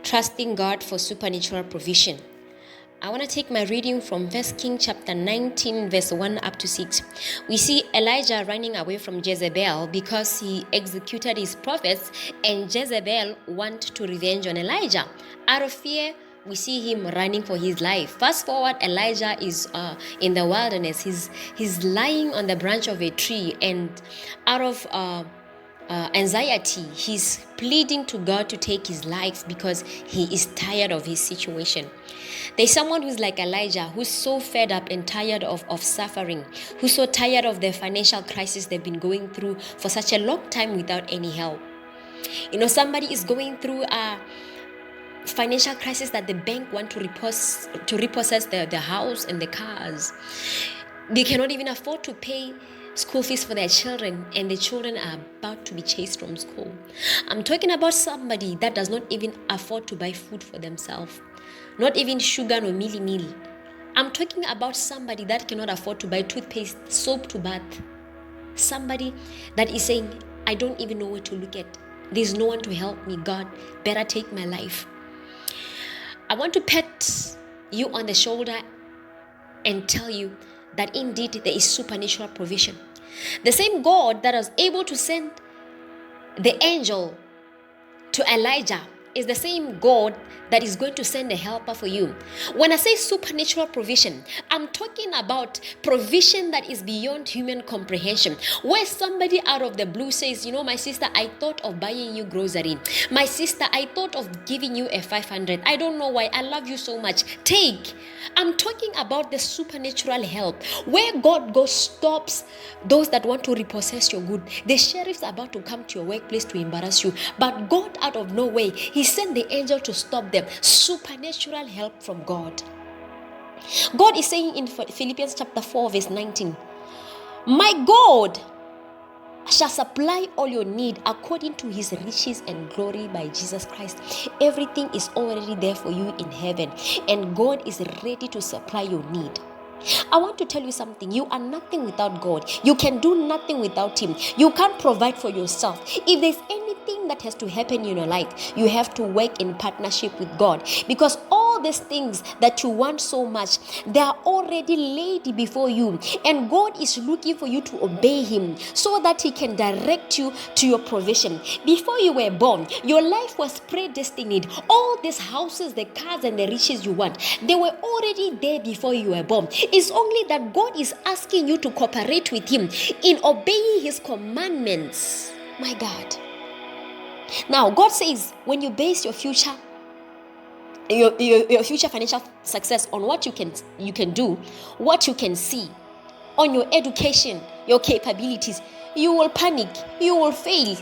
trusting God for supernatural provision. I want to take my reading from 1 Kings chapter 19 verse 1 up to 6. We see Elijah running away from Jezebel because he executed his prophets, and Jezebel wanted to revenge on Elijah. Out of fear, we see him running for his life. Fast forward, Elijah is in the wilderness. He's lying on the branch of a tree, and out of anxiety, he's pleading to God to take his life because he is tired of his situation. There's someone who's like Elijah, who's so fed up and tired of suffering, who's so tired of the financial crisis they've been going through for such a long time without any help. Somebody is going through a financial crisis that the bank want to repossess the house and the cars. They cannot even afford to pay school fees for their children, and the children are about to be chased from school. I'm talking about somebody that does not even afford to buy food for themselves, not even sugar or meal. I'm talking about somebody that cannot afford to buy toothpaste, soap to bath. Somebody that is saying, I don't even know where to look at. There's no one to help me. God, better take my life. I want to pat you on the shoulder and tell you that indeed there is supernatural provision. The same God that was able to send the angel to Elijah is the same God that is going to send a helper for you. When I say supernatural provision, I'm talking about provision that is beyond human comprehension. Where somebody out of the blue says, my sister, I thought of buying you grocery. My sister, I thought of giving you a 500. I don't know why. I love you so much. Take. I'm talking about the supernatural help where God stops those that want to repossess your good. The sheriff's about to come to your workplace to embarrass you, but God out of no way, he sent the angel to stop them. Supernatural help from God. God is saying in Philippians chapter 4 verse 19, my God shall supply all your need according to his riches and glory by Jesus Christ. Everything is already there for you in heaven, and God is ready to supply your need. I want to tell you something. You are nothing without God. You can do nothing without him. You can't provide for yourself. If there's anything that has to happen in your life, you have to work in partnership with God, because all these things that you want so much, they are already laid before you, and God is looking for you to obey him so that he can direct you to your provision. Before you were born, your life was predestined. All these houses, the cars and the riches you want, they were already there before you were born. It's only that God is asking you to cooperate with him in obeying his commandments. My God. Now, God says when you base your future future financial success on what you can do, what you can see, on your education, your capabilities, you will panic, you will fail,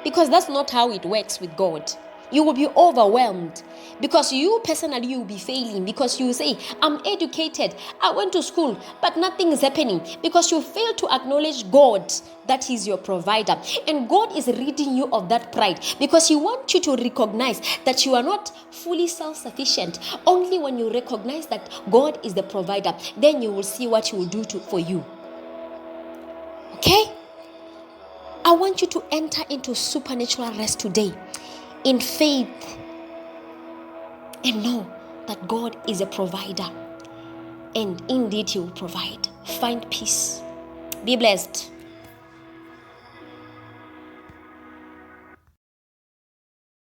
because that's not how it works with God. You will be overwhelmed because you personally, you will be failing, because you say, I'm educated, I went to school, but nothing is happening, because you fail to acknowledge God, that he's your provider. And God is ridding you of that pride, because he wants you to recognize that you are not fully self-sufficient. Only when you recognize that God is the provider, then you will see what he will do for you. Okay? I want you to enter into supernatural rest today in faith, and know that God is a provider, and indeed he will provide. Find peace. Be blessed.